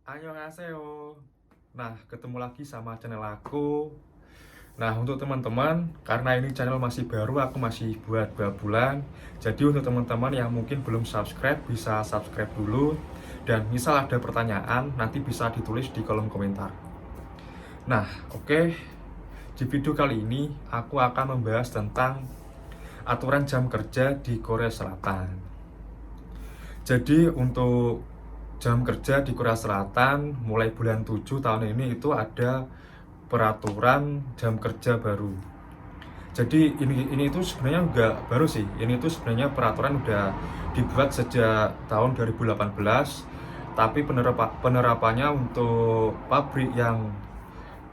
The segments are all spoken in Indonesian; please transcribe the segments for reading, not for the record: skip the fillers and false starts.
Annyeonghaseyo. Nah, ketemu lagi sama channel aku. Nah, untuk teman-teman, karena ini channel masih baru, aku masih buat 2 bulan. Jadi untuk teman-teman yang mungkin belum subscribe, bisa subscribe dulu. Dan misal ada pertanyaan, nanti bisa ditulis di kolom komentar. Nah, oke. Di video kali ini, aku akan membahas tentang aturan jam kerja di Korea Selatan. Jadi untuk jam kerja di Korea Selatan mulai bulan 7 tahun ini itu ada peraturan jam kerja baru. Jadi ini itu sebenarnya nggak baru sih. Ini itu sebenarnya peraturan udah dibuat sejak tahun 2018. Tapi penerapannya untuk pabrik yang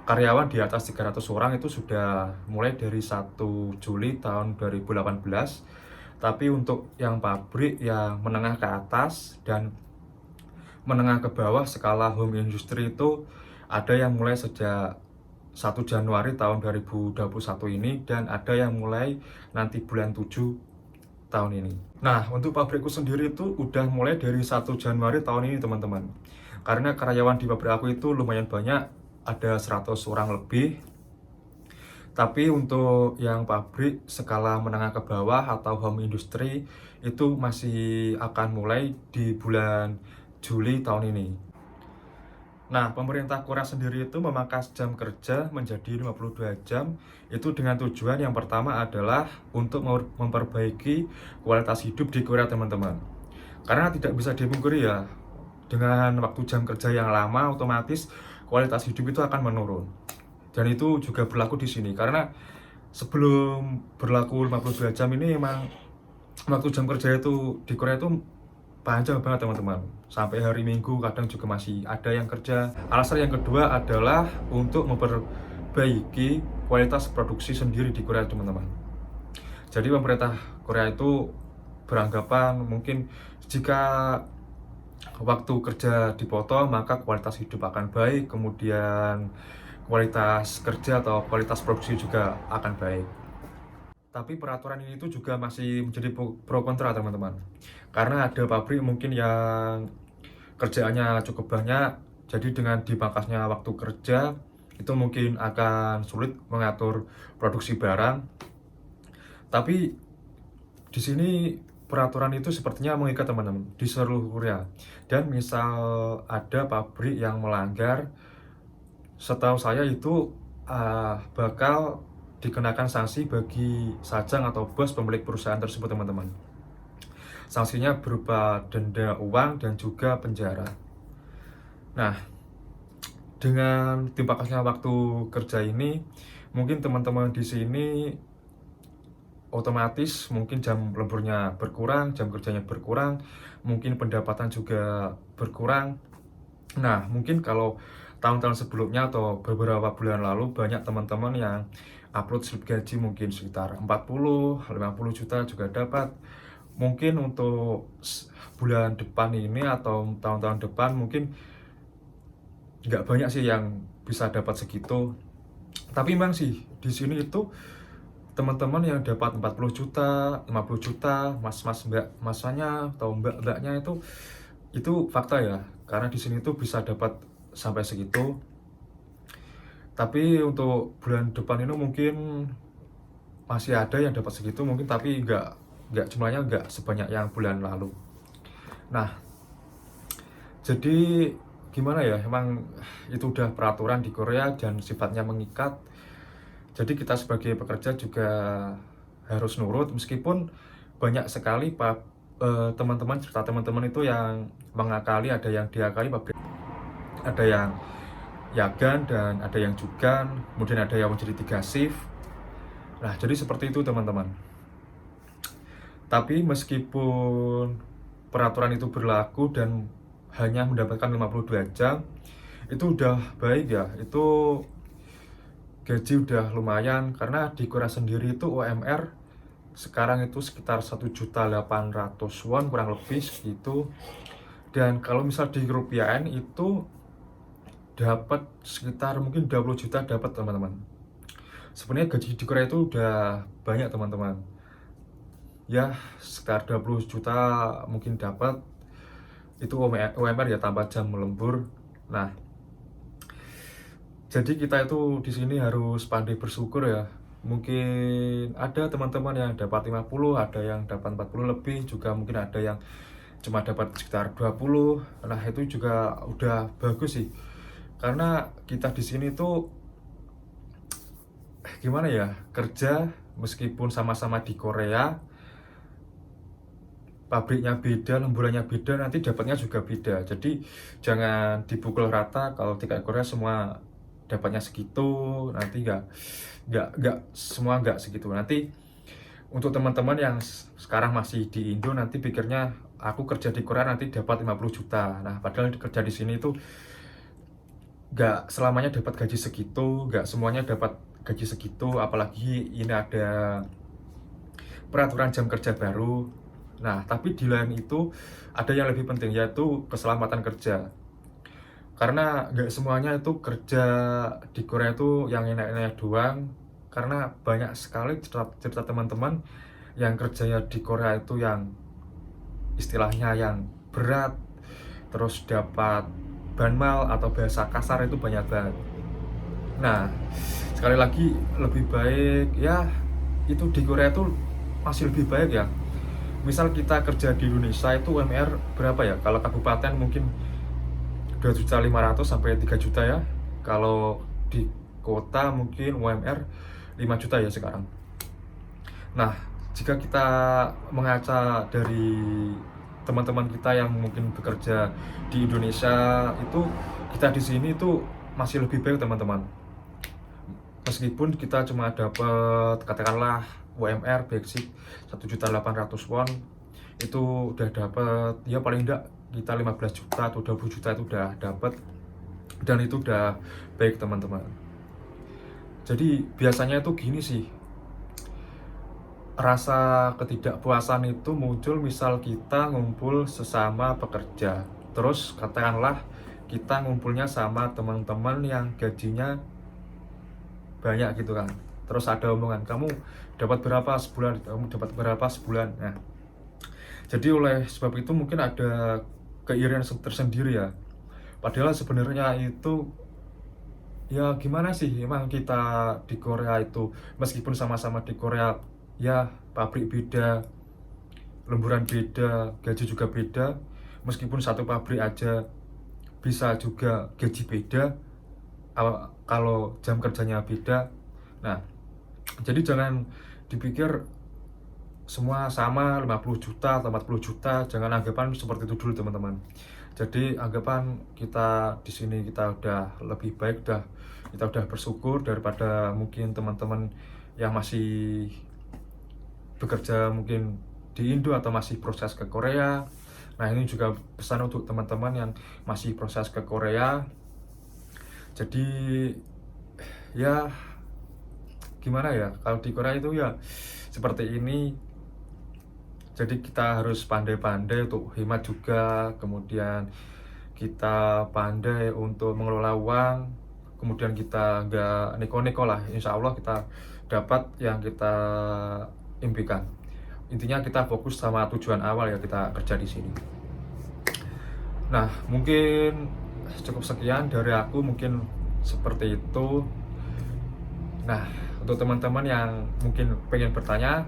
karyawan di atas 300 orang itu sudah mulai dari 1 Juli tahun 2018. Tapi untuk yang pabrik yang menengah ke atas dan menengah ke bawah skala home industry itu ada yang mulai sejak 1 Januari tahun 2021 ini dan ada yang mulai nanti bulan 7 tahun ini. Nah, untuk pabrikku sendiri itu udah mulai dari 1 Januari tahun ini teman-teman. Karena karyawan di pabrik aku itu lumayan banyak, ada 100 orang lebih. Tapi untuk yang pabrik skala menengah ke bawah atau home industry itu masih akan mulai di bulan Juli tahun ini. Nah, pemerintah Korea sendiri itu memangkas jam kerja menjadi 52 jam itu dengan tujuan yang pertama adalah untuk memperbaiki kualitas hidup di Korea, teman-teman. Karena tidak bisa dipungkiri ya, dengan waktu jam kerja yang lama otomatis kualitas hidup itu akan menurun. Dan itu juga berlaku di sini karena sebelum berlaku 52 jam ini emang waktu jam kerja itu di Korea itu panjang banget teman-teman, sampai hari Minggu kadang juga masih ada yang kerja. Alasan yang kedua adalah untuk memperbaiki kualitas produksi sendiri di Korea, teman-teman. Jadi pemerintah Korea itu beranggapan mungkin jika waktu kerja dipotong maka kualitas hidup akan baik, kemudian kualitas kerja atau kualitas produksi juga akan baik. Tapi peraturan ini tuh juga masih menjadi pro kontra, teman-teman. Karena ada pabrik mungkin yang kerjaannya cukup banyak, jadi dengan dipangkasnya waktu kerja itu mungkin akan sulit mengatur produksi barang. Tapi di sini peraturan itu sepertinya mengikat, teman-teman, di seluruh Korea. Dan misal ada pabrik yang melanggar, setahu saya itu bakal dikenakan sanksi bagi sajang atau bos pemilik perusahaan tersebut, teman-teman. Sanksinya berupa denda uang dan juga penjara. Nah, dengan dipangkasnya waktu kerja ini, mungkin teman-teman di sini otomatis mungkin jam lemburnya berkurang, jam kerjanya berkurang, mungkin pendapatan juga berkurang. Nah, mungkin kalau tahun-tahun sebelumnya atau beberapa bulan lalu banyak teman-teman yang upload slip gaji mungkin sekitar 40-50 juta juga dapat. Mungkin untuk bulan depan ini atau tahun-tahun depan mungkin nggak banyak sih yang bisa dapat segitu. Tapi memang sih di sini itu teman-teman yang dapat 40 juta, 50 juta, mas-mas masanya atau mbak-mbaknya itu fakta ya. Karena di sini tuh bisa dapat sampai segitu. Tapi untuk bulan depan ini mungkin masih ada yang dapat segitu mungkin, tapi nggak jumlahnya nggak sebanyak yang bulan lalu. Nah, jadi gimana ya, emang itu udah peraturan di Korea dan sifatnya mengikat. Jadi kita sebagai pekerja juga harus nurut meskipun banyak sekali teman-teman cerita teman-teman itu yang mengakali, ada yang diakali pabrik, ada yang yagan dan ada yang jugan, kemudian ada yang menjadi 3 shift. Nah, jadi seperti itu teman-teman. Tapi meskipun peraturan itu berlaku dan hanya mendapatkan 52 jam, itu udah baik ya. Itu gaji udah lumayan karena di Korea sendiri itu UMR sekarang itu sekitar 1.800.000 won kurang lebih segitu. Dan kalau misal di rupiahin itu dapat sekitar mungkin 20 juta dapat, teman-teman. Sebenarnya gaji di Korea itu udah banyak, teman-teman. Ya, sekitar 20 juta mungkin dapat. Itu UMR ya tanpa jam lembur. Nah, jadi kita itu di sini harus pandai bersyukur ya. Mungkin ada teman-teman yang dapat 50, ada yang dapat 40 lebih, juga mungkin ada yang cuma dapat sekitar 20. Nah, itu juga udah bagus sih. Karena kita di sini tuh gimana ya, kerja meskipun sama-sama di Korea, pabriknya beda, lemburannya beda, nanti dapatnya juga beda. Jadi jangan dipukul rata kalau di Korea semua dapatnya segitu, nanti nggak semua nggak segitu. Nanti untuk teman-teman yang sekarang masih di Indo, nanti pikirnya aku kerja di Korea nanti dapat 50 juta. Nah, padahal kerja di sini itu nggak selamanya dapat gaji segitu, nggak semuanya dapat gaji segitu, apalagi ini ada peraturan jam kerja baru. Nah, tapi di lain itu ada yang lebih penting, yaitu keselamatan kerja. Karena nggak semuanya itu kerja di Korea itu yang enak-enak doang. Karena banyak sekali cerita teman-teman yang kerjanya di Korea itu yang istilahnya yang berat, terus dapat banmal atau bahasa kasar itu banyak banget. Nah, sekali lagi lebih baik ya, itu di Korea itu masih lebih baik ya. Misal kita kerja di Indonesia itu UMR berapa ya? Kalau kabupaten mungkin 2.500.000 sampai 3 juta ya. Kalau di kota mungkin UMR 5 juta ya sekarang. Nah, jika kita mengaca dari teman-teman kita yang mungkin bekerja di Indonesia, itu kita di sini itu masih lebih baik teman-teman. Meskipun kita cuma dapat katakanlah UMR basic 1.800.000 won, itu udah dapat ya paling enggak kita 15 juta atau 20 juta itu udah dapat, dan itu udah baik teman-teman. Jadi biasanya itu gini sih, rasa ketidakpuasan itu muncul misal kita ngumpul sesama pekerja, terus katakanlah kita ngumpulnya sama teman-teman yang gajinya banyak gitu kan, terus ada omongan kamu dapat berapa sebulan, kamu dapat berapa sebulan. Nah, jadi oleh sebab itu mungkin ada keirian tersendiri ya, padahal sebenarnya itu ya gimana sih, emang kita di Korea itu meskipun sama-sama di Korea ya, pabrik beda, lemburan beda, gaji juga beda, meskipun satu pabrik aja bisa juga gaji beda kalau jam kerjanya beda. Nah, jadi jangan dipikir semua sama 50 juta atau 40 juta, jangan anggapan seperti itu dulu teman-teman. Jadi anggapan kita di sini kita udah lebih baik, kita udah bersyukur daripada mungkin teman-teman yang masih bekerja mungkin di Indo atau masih proses ke Korea. Nah, ini juga pesan untuk teman-teman yang masih proses ke Korea. Jadi ya gimana ya, kalau di Korea itu ya seperti ini. Jadi kita harus pandai-pandai untuk hemat juga, kemudian kita pandai untuk mengelola uang, kemudian kita nggak neko-neko lah. Insya Allah kita dapat yang kita impikan. Intinya kita fokus sama tujuan awal ya, kita kerja di sini. Nah, mungkin cukup sekian dari aku, mungkin seperti itu. Nah, untuk teman-teman yang mungkin pengen bertanya,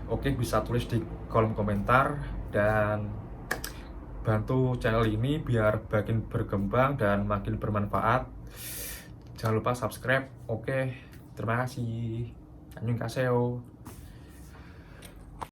oke, bisa tulis di kolom komentar dan bantu channel ini biar makin berkembang dan makin bermanfaat. Jangan lupa subscribe. Oke, terima kasih. Annyeonghaseyo.